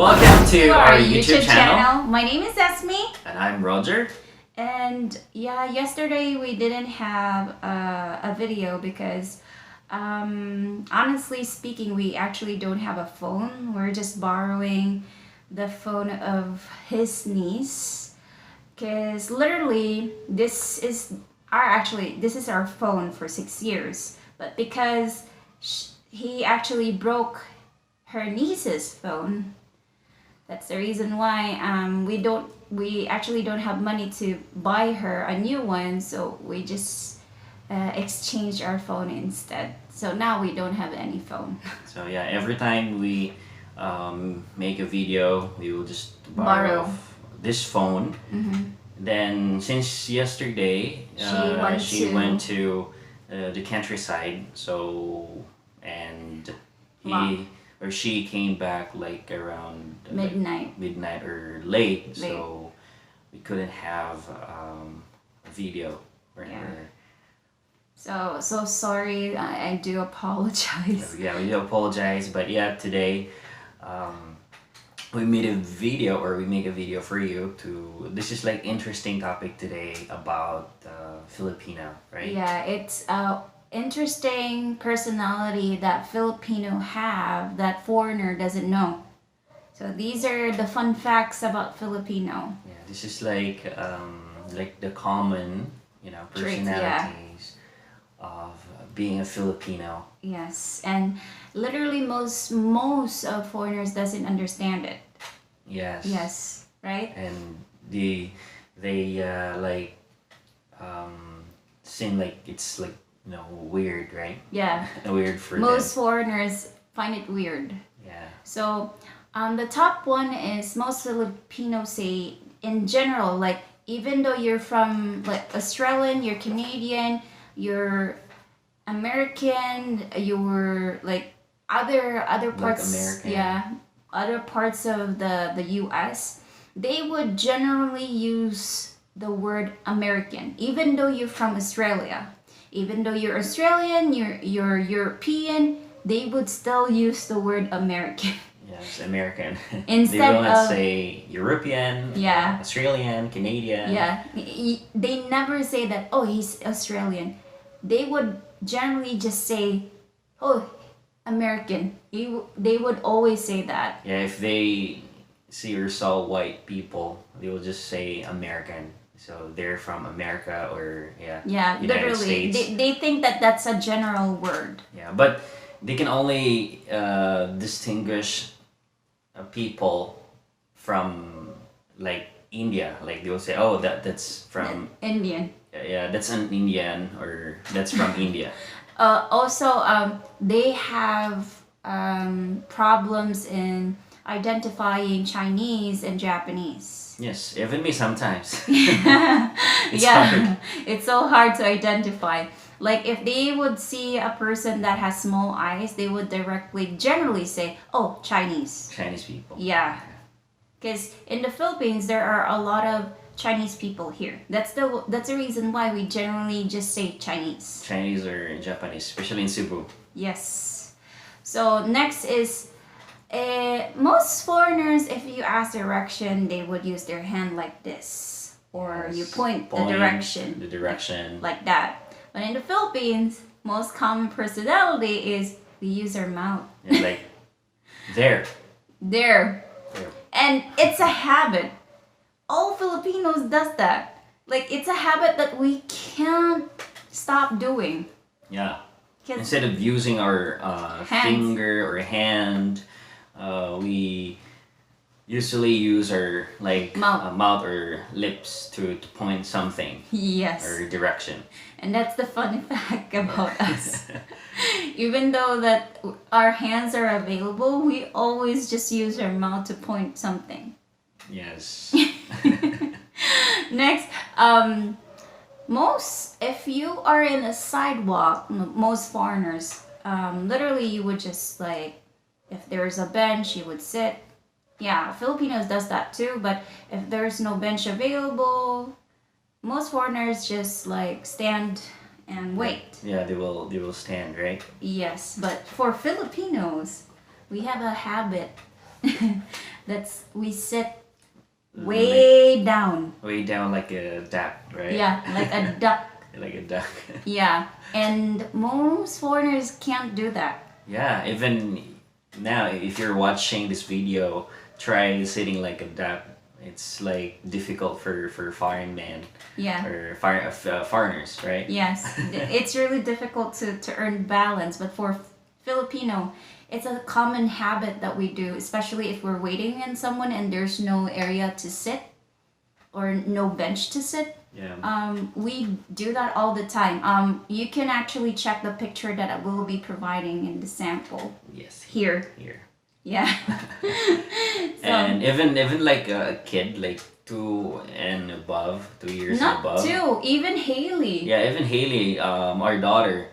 Welcome to our YouTube channel. My name is Esmi. And I'm Roger. And yeah, yesterday we didn't have a video because honestly speaking, we actually don't have a phone. We're just borrowing the phone of his niece because literally this is our phone for 6 years, but because he actually broke her niece's phone, that's the reason why we actually don't have money to buy her a new one, so we just exchanged our phone instead. So now we don't have any phone. So yeah, every time we make a video, we will just borrow this phone. Mm-hmm. Then since yesterday, she went to the countryside, and she came back like around midnight or late, so we couldn't have a video for her. So sorry, I do apologize. Yeah, we do apologize, but yeah, today we make a video for you this is like interesting topic today about Filipino, right? Yeah, it's interesting personality that Filipino have that foreigner doesn't know. So these are the fun facts about Filipino. Yeah, this is like the common, personalities of being a Filipino. Yes, and literally most of foreigners doesn't understand it. Yes. Yes, right? And they seem like it's like weird, right? Yeah. Weird for most them. Foreigners find it weird. Yeah. So the top one is most Filipinos say in general, like even though you're from like Australian, you're Canadian, you're American, you're like other parts, like American. yeah, other parts of the US, they would generally use the word American, even though you're from Australia. Even though you're Australian, you're European, they would still use the word American. Yes, American. Instead they will not say European, yeah, Australian, Canadian. Yeah, they never say that, oh, he's Australian. They would generally just say, oh, American. They would always say that. Yeah, if they see or saw white people, they will just say American. So they're from America or United literally States. they think that that's a general word. Yeah, but they can only distinguish people from like India. Like they will say, oh, that's from Indian. Yeah, that's an Indian or that's from India. Also, they have problems in identifying Chinese and Japanese. Yes, even me sometimes. It's hard. It's so hard to identify. Like if they would see a person that has small eyes, they would generally say, oh, Chinese. Chinese people. Yeah. Because in the Philippines, there are a lot of Chinese people here. That's the reason why we generally just say Chinese. Chinese or Japanese, especially in Cebu. Yes. So next is most foreigners, if you ask direction, they would use their hand like this, or you point the direction like that. But in the Philippines, most common personality is we use our mouth. It's like there. And it's a habit. All Filipinos does that. Like it's a habit that we can't stop doing. Yeah. Instead of using our finger or hand, we usually use our mouth or lips to point something. Yes. Or direction. And that's the fun fact about us. Even though that our hands are available, we always just use our mouth to point something. Yes. Next, if you are in a sidewalk, most foreigners, literally you would just like, if there's a bench, you would sit. Yeah, Filipinos does that too, but if there's no bench available, most foreigners just like stand and wait. Yeah, they will stand, right? Yes, but for Filipinos, we have a habit We sit way down like a duck, right? Yeah, like a duck. Like a duck. Yeah, and most foreigners can't do that. Yeah, even now, if you're watching this video, try sitting like a duck. It's like difficult for foreign men Yeah. or foreigners, right? Yes, it's really difficult to earn balance, but for Filipino, it's a common habit that we do, especially if we're waiting on someone and there's no area to sit or no bench to sit. Yeah. We do that all the time. You can actually check the picture that I will be providing in the sample. Yes. Here. Here. Yeah. And even like a kid, like 2 years and Not above. two, even Haley. Yeah, even Haley, our daughter,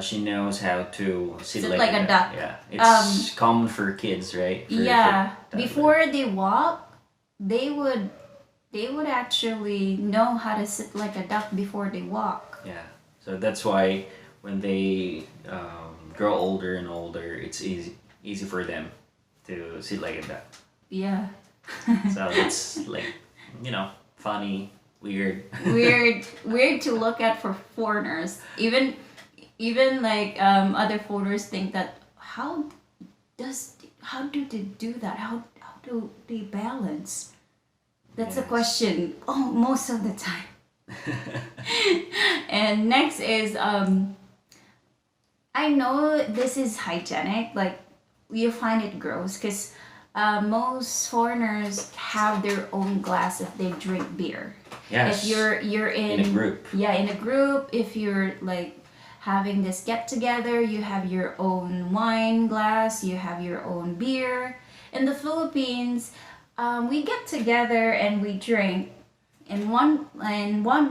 she knows how to sit like a duck. Yeah, it's common for kids, right? Yeah. Before they walk, they would actually know how to sit like a duck before they walk. Yeah, so that's why when they grow older and older, it's easy for them to sit like a duck. Yeah. So it's like, funny, weird. weird to look at for foreigners. Even like other foreigners think that how do they do that? How do they balance? That's a question. Oh, most of the time. And next is I know this is hygienic. Like you find it gross because most foreigners have their own glass if they drink beer. Yes. If you're in a group. Yeah, in a group. If you're like having this get together, you have your own wine glass. You have your own beer. In the Philippines, we get together and we drink in one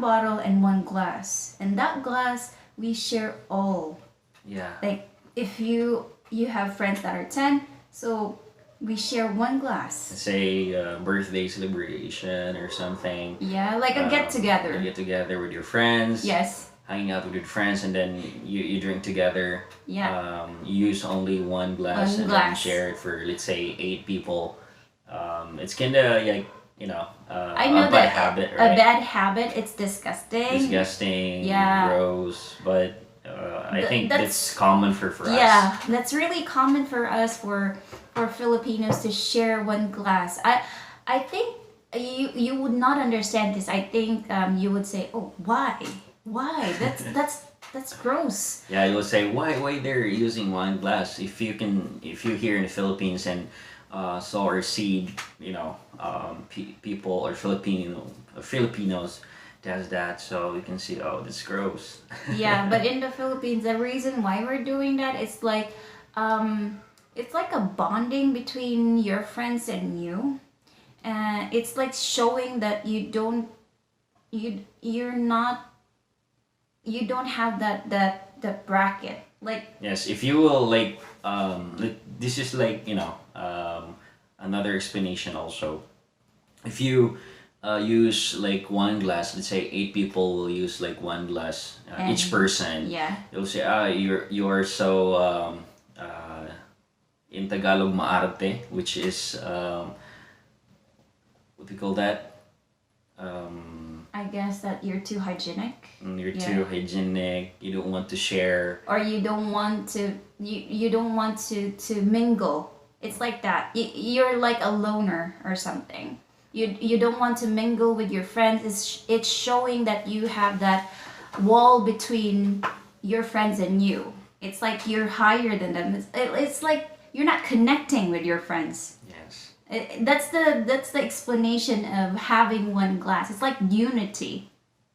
bottle and one glass, and that glass we share all. Yeah. Like if you have friends that are 10, so we share one glass. Say birthday celebration or something. Yeah, like a get together. You get together with your friends. Yes. Hanging out with your friends, and then you drink together. Yeah. You use only one glass One and glass. then share it for, let's say, 8 people. It's kinda like, I know a bad that habit, right? a bad habit. It's disgusting. Disgusting, Yeah. gross, but I think that's- that's common for us. Yeah, that's really common for us for Filipinos to share one glass. I think you would not understand this. I think you would say, "Oh, why? Why? That's gross." Yeah, you will say why they're using one glass. If you here in the Philippines and saw or see, people or Filipinos does that, so we can see, oh, that's gross. Yeah, but in the Philippines, the reason why we're doing that is like it's like a bonding between your friends and you. It's like showing that you don't have that bracket. Like Yes, if you will this is like another explanation also. If you use like one glass, let's say 8 people will use like one glass, each And- person. yeah. You'll say, you're so in Tagalog maarte, which is what do you call that? I guess that you're too hygienic. You're Yeah. too hygienic. You don't want to share. Or you don't want to you don't want to mingle. It's like that. You're like a loner or something. You don't want to mingle with your friends. It's showing that you have that wall between your friends and you. It's like you're higher than them. It's like you're not connecting with your friends. Yes. That's the explanation of having one glass. It's like unity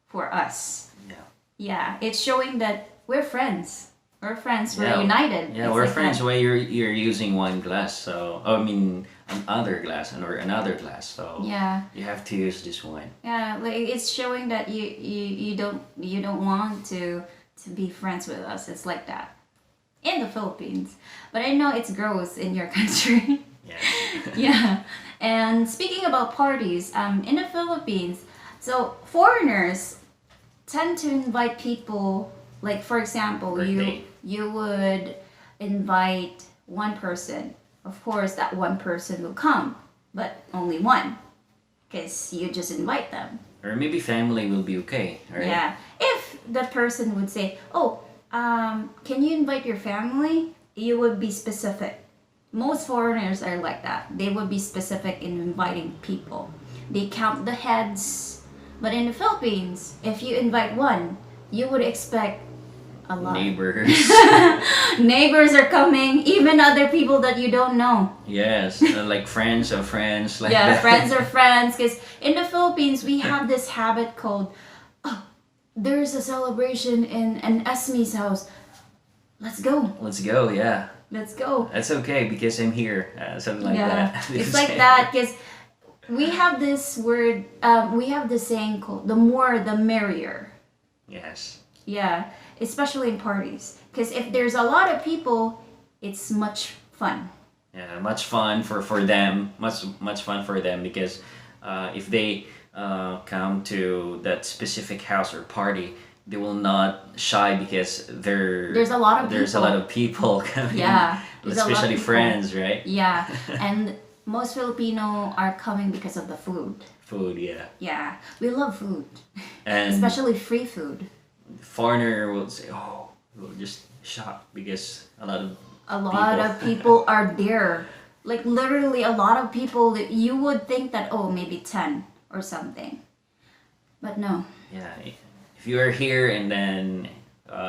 for us. Yeah. Yeah, it's showing that we're friends. We're friends. We're Yeah. united. Yeah, It's we're like friends. that. Why you're using one glass? So another glass or another glass. So Yeah, you have to use this one. yeah. Like it's showing that you don't want to be friends with us. It's like that in the Philippines, but I know it's gross in your country. Yeah. Yeah. And speaking about parties, in the Philippines, so foreigners tend to invite people. Like for example, Birthday. you would invite one person of course that one person will come, but only one, because you just invite them. Or maybe family will be okay, right? Yeah. If the person would say, "Oh, can you invite your family?" You would be specific. Most foreigners are like that. They would be specific in inviting people. They count the heads. But in the Philippines, if you invite one, you would expect a lot. Neighbors. Neighbors are coming, even other people that you don't know. Yes, like friends of friends, like Yeah, that. friends are friends. Because in the Philippines, we have this habit called, oh, there's a celebration in an Esmi's house. Let's go. Let's go, yeah. Let's go. That's okay because I'm here. Something like Yeah, that. it's like that because we have this word, we have this saying called the more the merrier. Yes. Yeah, especially in parties. Because if there's a lot of people, it's much fun. Yeah, much fun for them. Much fun for them because if they come to that specific house or party, they will not shy because There's a lot of there's a people. lot of people coming. Yeah, there's a lot of Especially people. friends, right? Yeah, and most Filipino are coming because of the food. Food, yeah. Yeah, we love food, And especially free food. foreigner will say, "Oh, we're just shocked because a lot of A lot of people are there. Like literally a lot of people that you would think that, oh, maybe 10 or something. But no. yeah." If you are here and then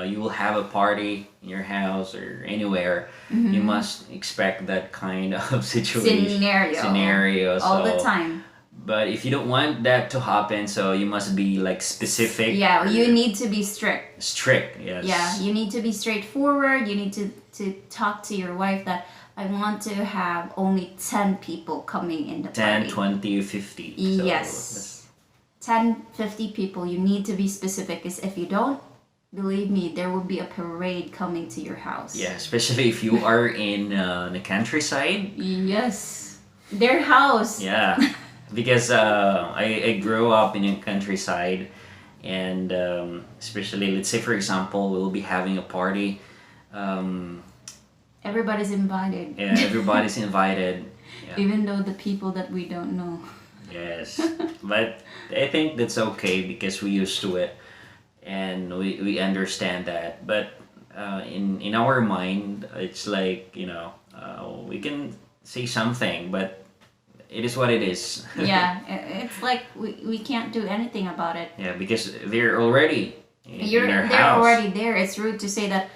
you will have a party in your house or anywhere, you must expect that kind of situation scenario. All the So, time. but if you don't want that to happen, so you must be like specific. Yeah, or you need to be strict. strict. Yes. Yeah, you need to be straightforward. You need to talk to your wife that I want to have only 10 people coming in the 10, party. 20, 50. So Yes. 10, 50 people. You need to be specific because if you don't, believe me, there will be a parade coming to your house. yeah, especially if you are in the countryside. Yes. Their house. Yeah, because I grew up in a countryside, and especially let's say for example we'll be having a party. Everybody's invited. Yeah, everybody's invited. Yeah. Even though the people that we don't know. Yes, but I think that's okay because we used to it, and we understand that. But in our mind, it's like we can say something, but it is what it is. Yeah, it's like we can't do anything about it. Yeah, because they're already in our They're house. already there. It's rude to say that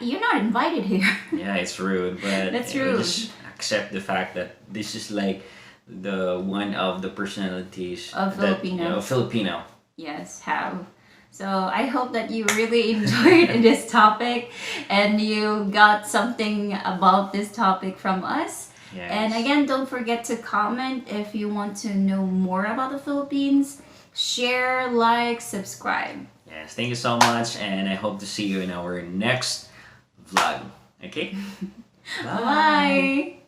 you're not invited here. Yeah, it's rude, but That's we rude. just accept the fact that this is like the one of the personalities Of that, Filipino. Filipino. Yes, have. So I hope that you really enjoyed this topic and you got something about this topic from us. Yes. And again, don't forget to comment if you want to know more about the Philippines. Share, like, subscribe. Yes, thank you so much, and I hope to see you in our next vlog. Okay? Bye.